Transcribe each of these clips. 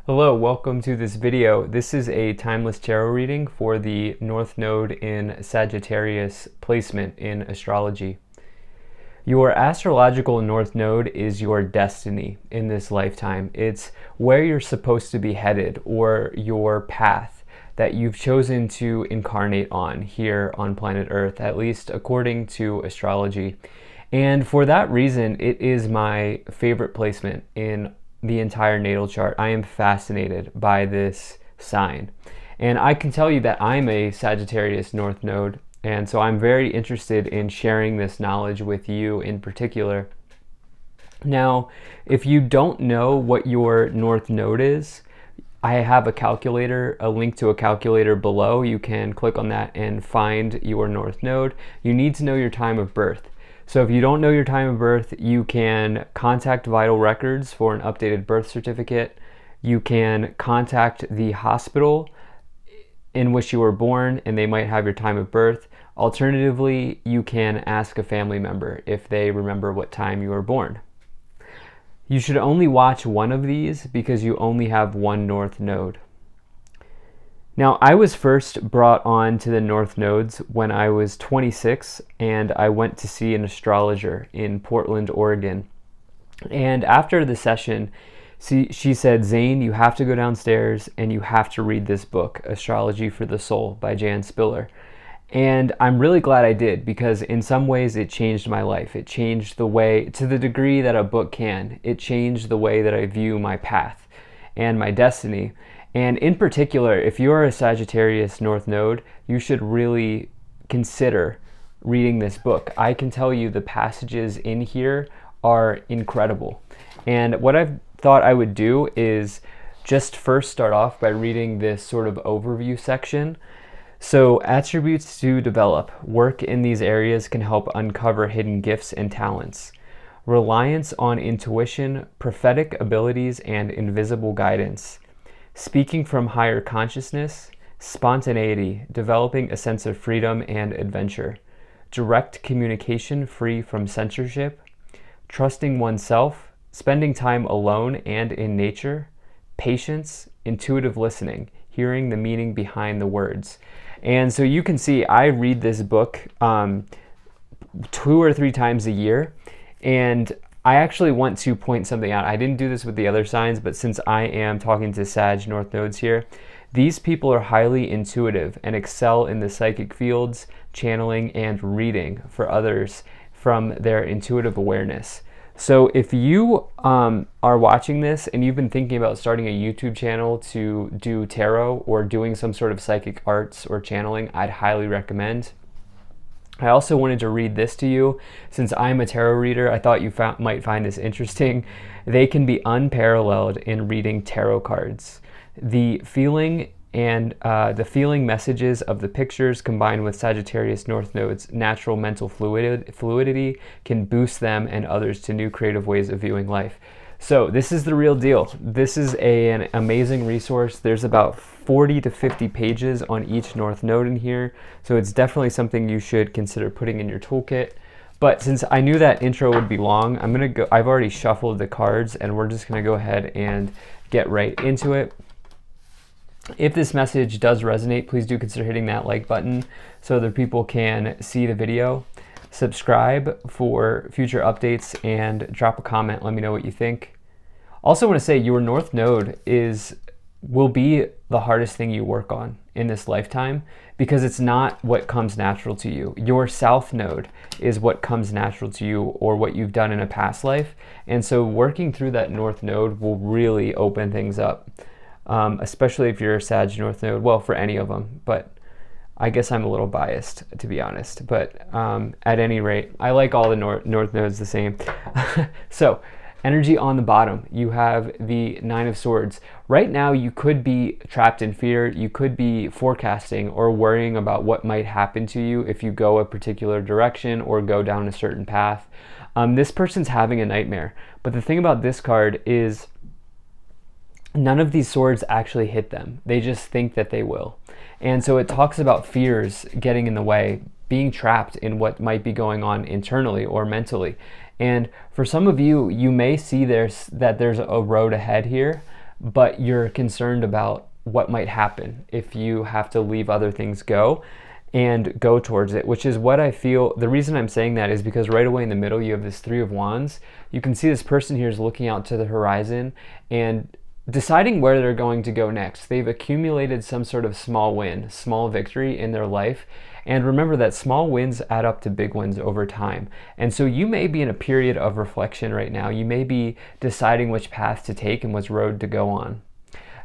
Hello, welcome to this video. This is a timeless tarot reading for the North Node in Sagittarius placement in astrology. Your astrological North Node is your destiny in this lifetime. It's where you're supposed to be headed, or your path that you've chosen to incarnate on here on planet Earth, at least according to astrology. And for that reason, it is my favorite placement in the entire natal chart. I am fascinated by this sign. And I can tell you that I'm a Sagittarius North Node, and so I'm very interested in sharing this knowledge with you in particular. Now, if you don't know what your North Node is, I have a calculator, a link to a calculator below. You can click on that and find your North Node. You need to know your time of birth. So if you don't know your time of birth, you can contact Vital Records for an updated birth certificate. You can contact the hospital in which you were born, and they might have your time of birth. Alternatively, you can ask a family member if they remember what time you were born. You should only watch one of these because you only have one North Node. Now, I was first brought on to the North Nodes when I was 26, and I went to see an astrologer in Portland, Oregon. And after the session, she said, "Zane, you have to go downstairs and you have to read this book, Astrology for the Soul by Jan Spiller." And I'm really glad I did, because in some ways it changed my life. It changed the way, to the degree that a book can, it changed the way that I view my path and my destiny. And in particular, if you're a Sagittarius North Node, you should really consider reading this book. I can tell you the passages in here are incredible. And what I've thought I would do is just first start off by reading this sort of overview section. So, attributes to develop. Work in these areas can help uncover hidden gifts and talents. Reliance on intuition, prophetic abilities, and invisible guidance. Speaking from higher consciousness, spontaneity, developing a sense of freedom and adventure, direct communication free from censorship, trusting oneself, spending time alone and in nature, patience, intuitive listening, hearing the meaning behind the words. And so you can see I read this book 2 or 3 times a year, and I actually want to point something out. I didn't do this with the other signs, but since I am talking to Sag North Nodes here, these people are highly intuitive and excel in the psychic fields, channeling, and reading for others from their intuitive awareness. So if you are watching this and you've been thinking about starting a YouTube channel to do tarot or doing some sort of psychic arts or channeling, I'd highly recommend. I also wanted to read this to you. Since I'm a tarot reader, I thought you might find this interesting. They can be unparalleled in reading tarot cards. The feeling messages of the pictures combined with Sagittarius North Node's natural mental fluidity can boost them and others to new creative ways of viewing life. So this is the real deal. This is an amazing resource. There's about 40 to 50 pages on each North Node in here, so it's definitely something you should consider putting in your toolkit. But since I knew that intro would be long, I've already shuffled the cards, and we're just gonna go ahead and get right into it. If this message does resonate, please do consider hitting that like button so other people can see the video. Subscribe for future updates and drop a comment. Let me know what you think. Also want to say your North Node will be the hardest thing you work on in this lifetime, because it's not what comes natural to you. Your South Node is what comes natural to you, or what you've done in a past life. And so working through that North Node will really open things up, especially if you're a Sag North Node. Well, for any of them, but I guess I'm a little biased, to be honest. But at any rate, I like all the North Nodes the same. So, energy on the bottom, you have the 9 of Swords. Right now, you could be trapped in fear. You could be forecasting or worrying about what might happen to you if you go a particular direction or go down a certain path. This person's having a nightmare. But the thing about this card is none of these swords actually hit them. They just think that they will. And so it talks about fears getting in the way, being trapped in what might be going on internally or mentally. And for some of you, you may see that there's a road ahead here, but you're concerned about what might happen if you have to leave other things go and go towards it, which is what I feel. The reason I'm saying that is because right away in the middle, you have this Three of Wands. You can see this person here is looking out to the horizon and deciding where they're going to go next. They've accumulated some sort of small win, small victory in their life. And remember that small wins add up to big wins over time. And so you may be in a period of reflection right now. You may be deciding which path to take and which road to go on.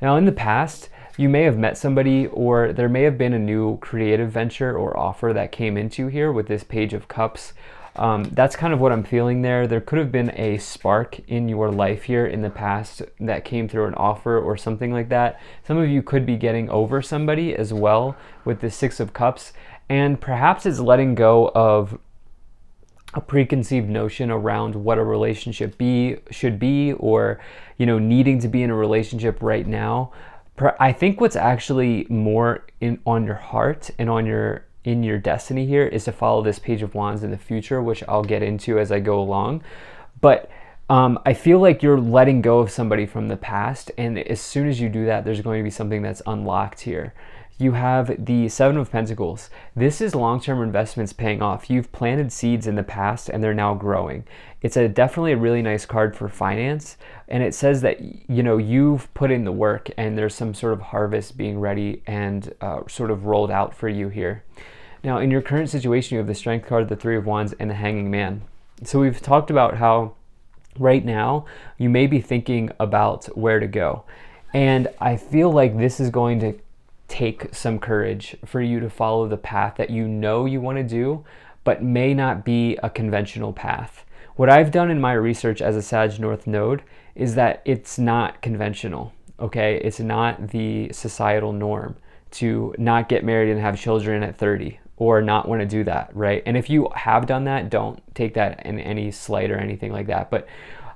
Now, in the past, you may have met somebody, or there may have been a new creative venture or offer that came into here with this Page of Cups. That's kind of what I'm feeling there. There could have been a spark in your life here in the past that came through an offer or something like that. Some of you could be getting over somebody as well with the Six of Cups, and perhaps it's letting go of a preconceived notion around what a relationship should be, or needing to be in a relationship right now. I think what's actually more on your heart and in your destiny here is to follow this Page of Wands in the future, which I'll get into as I go along. But I feel like you're letting go of somebody from the past, and as soon as you do that, there's going to be something that's unlocked here. You have the Seven of Pentacles. This is long-term investments paying off. You've planted seeds in the past and they're now growing. It's definitely a really nice card for finance. And it says that, you've put in the work and there's some sort of harvest being ready and sort of rolled out for you here. Now, in your current situation, you have the Strength card, the Three of Wands, and the Hanging Man. So we've talked about how right now you may be thinking about where to go. And I feel like this is going to take some courage for you to follow the path that you want to do, but may not be a conventional path. What I've done in my research as a Sag North Node is that it's not conventional, okay? It's not the societal norm to not get married and have children at 30 or not want to do that, right? And if you have done that, don't take that in any slight or anything like that. But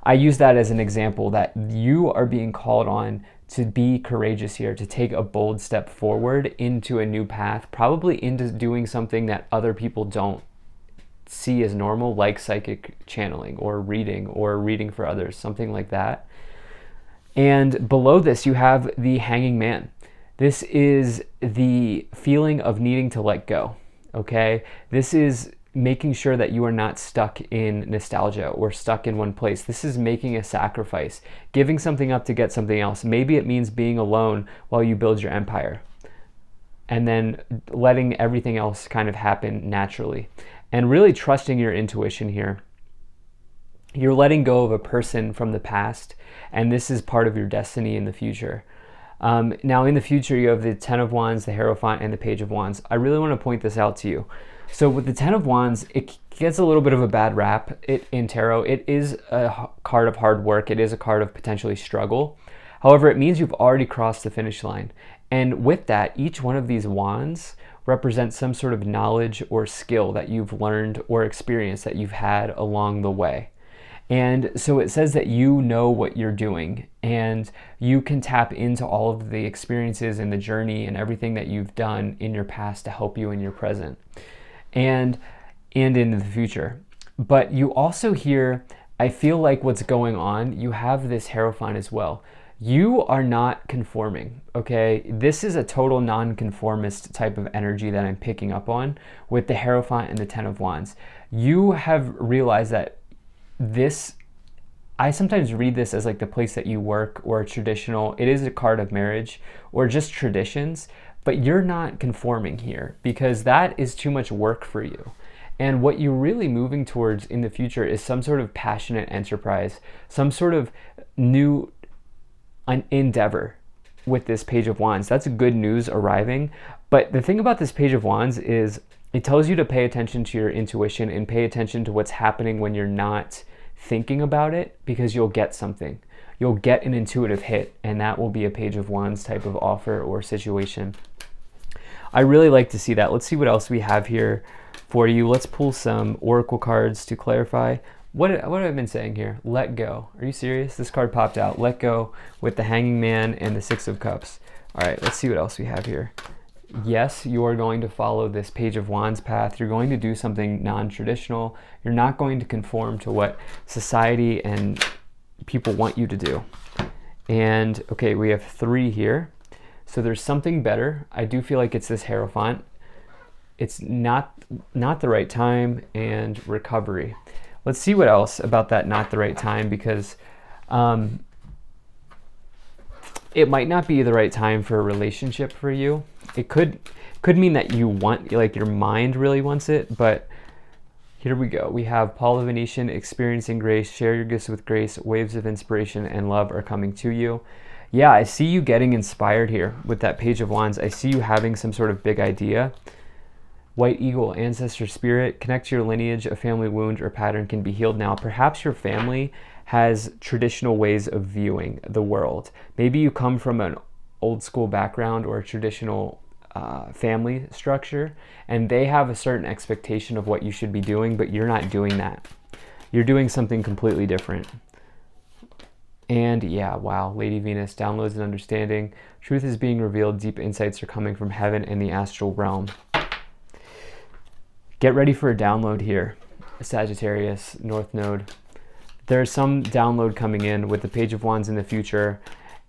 I use that as an example that you are being called on to be courageous here, to take a bold step forward into a new path, probably into doing something that other people don't see as normal, like psychic channeling or reading for others, something like that. And below this, you have the Hanging Man. This is the feeling of needing to let go, okay? This is making sure that you are not stuck in nostalgia or stuck in one place. This is making a sacrifice, giving something up to get something else. Maybe it means being alone while you build your empire, and then letting everything else kind of happen naturally, and really trusting your intuition here. You're letting go of a person from the past, and this is part of your destiny in the future. Now in the future, you have the Ten of Wands, the Hierophant, and the Page of Wands. I really want to point this out to you. So with the Ten of Wands, it gets a little bit of a bad rap in tarot. It is a card of hard work. It is a card of potentially struggle. However, it means you've already crossed the finish line. And with that, each one of these wands represents some sort of knowledge or skill that you've learned or experience that you've had along the way. And so it says that you know what you're doing and you can tap into all of the experiences and the journey and everything that you've done in your past to help you in your present and in the future. But you also hear, I feel like what's going on, you have this Hierophant as well. You are not conforming, okay? This is a total non-conformist type of energy that I'm picking up on with the Hierophant and the Ten of Wands. You have realized that I sometimes read this as like the place that you work or a traditional, it is a card of marriage or just traditions, but you're not conforming here because that is too much work for you. And what you're really moving towards in the future is some sort of passionate enterprise, some sort of new endeavor with this Page of Wands. That's good news arriving. But the thing about this Page of Wands is it tells you to pay attention to your intuition and pay attention to what's happening when you're not thinking about it, because you'll get something. You'll get an intuitive hit, and that will be a Page of Wands type of offer or situation. I really like to see that. Let's see what else we have here for you. Let's pull some oracle cards to clarify. What have I been saying here? Let go. Are you serious? This card popped out. Let go with the Hanging Man and the Six of Cups. All right, let's see what else we have here. Yes, you are going to follow this Page of Wands path. You're going to do something non-traditional. You're not going to conform to what society and people want you to do. And okay, we have 3 here. So there's something better. I do feel like it's this Hierophant. It's not the right time, and recovery. Let's see what else about that not the right time, because it might not be the right time for a relationship for you. It could mean that you want, like, your mind really wants it, but here we go. We have Paul the Venetian, experiencing grace, share your gifts with grace, waves of inspiration and love are coming to you. Yeah, I see you getting inspired here with that Page of Wands. I see you having some sort of big idea. White Eagle, ancestor spirit, connect to your lineage, a family wound or pattern can be healed now. Perhaps your family has traditional ways of viewing the world. Maybe you come from an old school background or a traditional family structure, and they have a certain expectation of what you should be doing, but you're not doing that. You're doing something completely different. And yeah, wow, Lady Venus, downloads and understanding. Truth is being revealed, deep insights are coming from heaven and the astral realm. Get ready for a download here, Sagittarius, North Node. There's some download coming in with the Page of Wands in the future,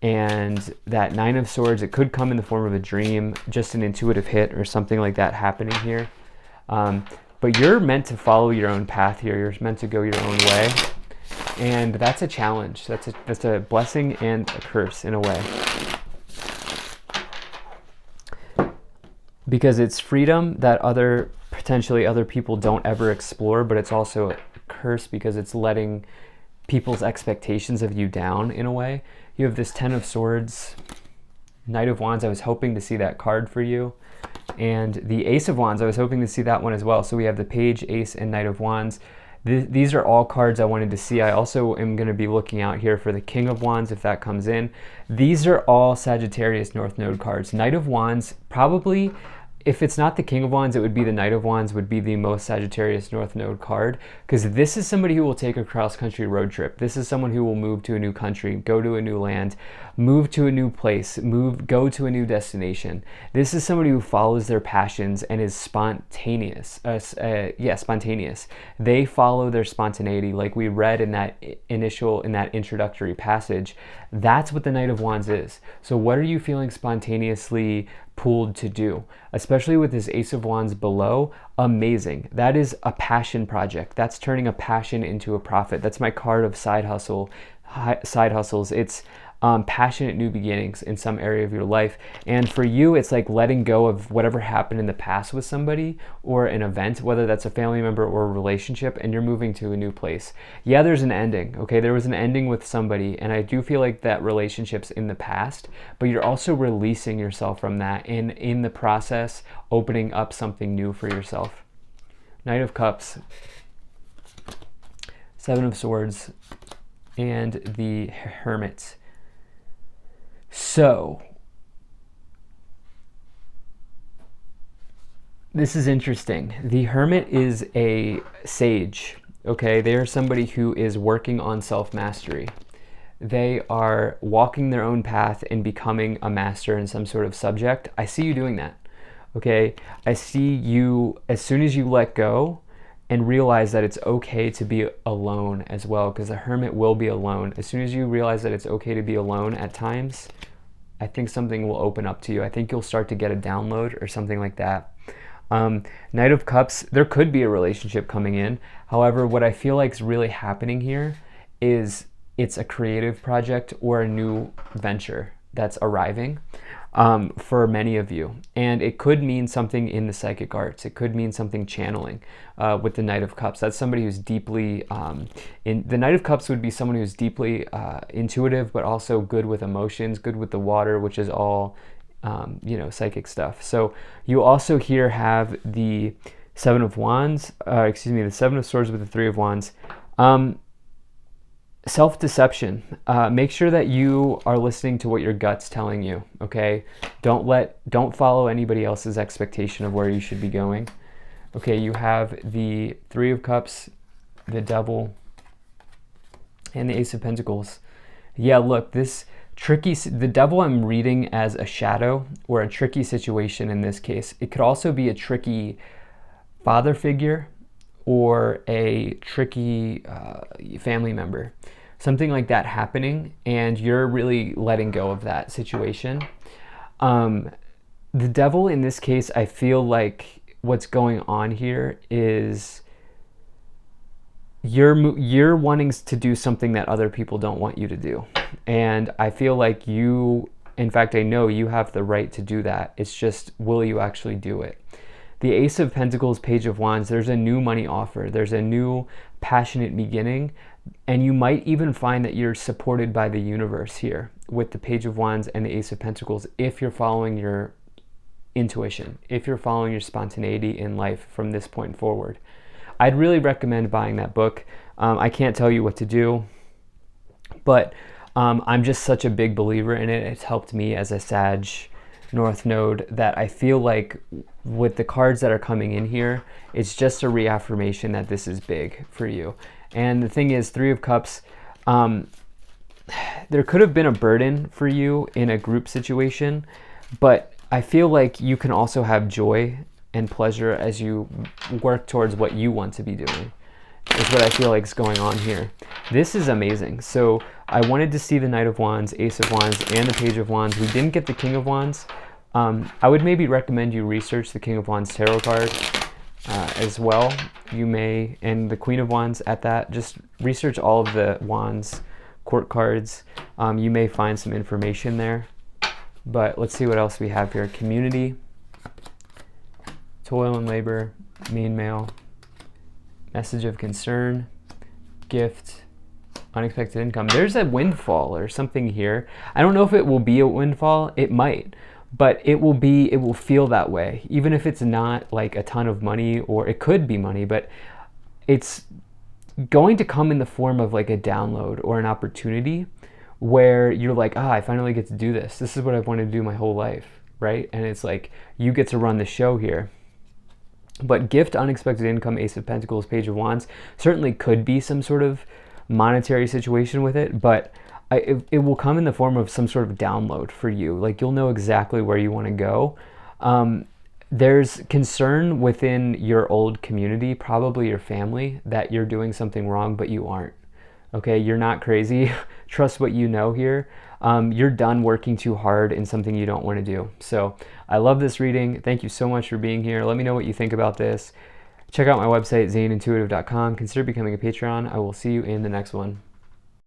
and that 9 of Swords, it could come in the form of a dream, just an intuitive hit or something like that happening here. But you're meant to follow your own path here. You're meant to go your own way. And that's a challenge. That's a blessing and a curse in a way. Because it's freedom that potentially other people don't ever explore, but it's also a curse because it's letting people's expectations of you down in a way. You have this 10 of Swords, Knight of Wands. I was hoping to see that card for you. And the Ace of Wands, I was hoping to see that one as well. So we have the Page, Ace, and Knight of Wands. These are all cards I wanted to see. I also am going to be looking out here for the King of Wands if that comes in. These are all Sagittarius North Node cards. Knight of Wands, probably, if it's not the King of Wands, it would be the Knight of Wands would be the most Sagittarius North Node card, because this is somebody who will take a cross-country road trip. This is someone who will move to a new country, go to a new land, move to a new place, go to a new destination. This is somebody who follows their passions and is spontaneous. Spontaneous. They follow their spontaneity, like we read in that introductory passage. That's what the Knight of Wands is. So what are you feeling spontaneously pulled to do? Especially with this Ace of Wands below, amazing. That is a passion project. That's turning a passion into a profit. That's my card of side hustles. It's passionate new beginnings in some area of your life. And for you, it's like letting go of whatever happened in the past with somebody or an event, whether that's a family member or a relationship, and you're moving to a new place. Yeah, there's an ending. Okay, there was an ending with somebody, and I do feel like that relationship's in the past, but you're also releasing yourself from that, and in the process, opening up something new for yourself. Knight of Cups, 7 of Swords, and the Hermit. So, this is interesting. The Hermit is a sage, okay? They are somebody who is working on self-mastery. They are walking their own path and becoming a master in some sort of subject. I see you doing that, okay? I see you, as soon as you let go and realize that it's okay to be alone as well, because the Hermit will be alone. As soon as you realize that it's okay to be alone at times, I think something will open up to you. I think you'll start to get a download or something like that. Knight of Cups, there could be a relationship coming in. However, what I feel like is really happening here is it's a creative project or a new venture that's arriving for many of you. And it could mean something in the psychic arts. It could mean something channeling with the Knight of Cups. That's somebody who's deeply, the Knight of Cups would be someone who's deeply intuitive, but also good with emotions, good with the water, which is all, psychic stuff. So you also here have the 7 of Wands, the 7 of Swords with the 3 of Wands. Self-deception. Make sure that you are listening to what your gut's telling you, okay? Don't follow anybody else's expectation of where you should be going. Okay, you have the 3 of Cups, the and the Ace of Pentacles. Yeah, look, the Devil I'm reading as a shadow or a tricky situation in this case. It could also be a tricky father figure or a tricky family member. something like that happening, and you're really letting go of that situation. The devil in this case, I feel like what's going on here is you're wanting to do something that other people don't want you to do. And I feel like you, in fact, I know you have the right to do that. It's just, will you actually do it? The Ace of Pentacles, Page of Wands, there's a new money offer. There's a new passionate beginning. And you might even find that you're supported by the universe here with the Page of Wands and the Ace of Pentacles if you're following your intuition, if you're following your spontaneity in life from this point forward. I'd really recommend buying that book. I can't tell you what to do, but I'm just such a big believer in it. It's helped me as a Sag North Node that I feel like with the cards that are coming in here, it's just a reaffirmation that this is big for you. And the thing is, Three of Cups, there could have been a burden for you in a group situation, but I feel like you can also have joy and pleasure as you work towards what you want to be doing, is what I feel like is going on here. This is amazing. So I wanted to see the Knight of Wands, Ace of Wands, and the Page of Wands. We didn't get the King of Wands. I would maybe recommend you research the King of Wands tarot card as well. You may, and the Queen of Wands at that. Just research all of the Wands court cards. You may find some information there. But let's see what else we have here. Community, toil and labor, mean male, message of concern, gift, unexpected income. There's a windfall or something here. I don't know if it will be a windfall. It might, but it will feel that way. Even if it's not like a ton of money, or it could be money, but it's going to come in the form of like a download or an opportunity where you're like, I finally get to do this. This is what I've wanted to do my whole life, right? And it's like, you get to run the show here. But gift, unexpected income, Ace of Pentacles, Page of Wands, certainly could be some sort of monetary situation with it, but it will come in the form of some sort of download for you. Like, you'll know exactly where you want to go. There's concern within your old community, probably your family, that you're doing something wrong, but you aren't. Okay, you're not crazy. Trust what you know here. You're done working too hard in something you don't want to do. So I love this reading. Thank you so much for being here. Let me know what you think about this. Check out my website, zaneintuitive.com. Consider becoming a Patreon. I will see you in the next one.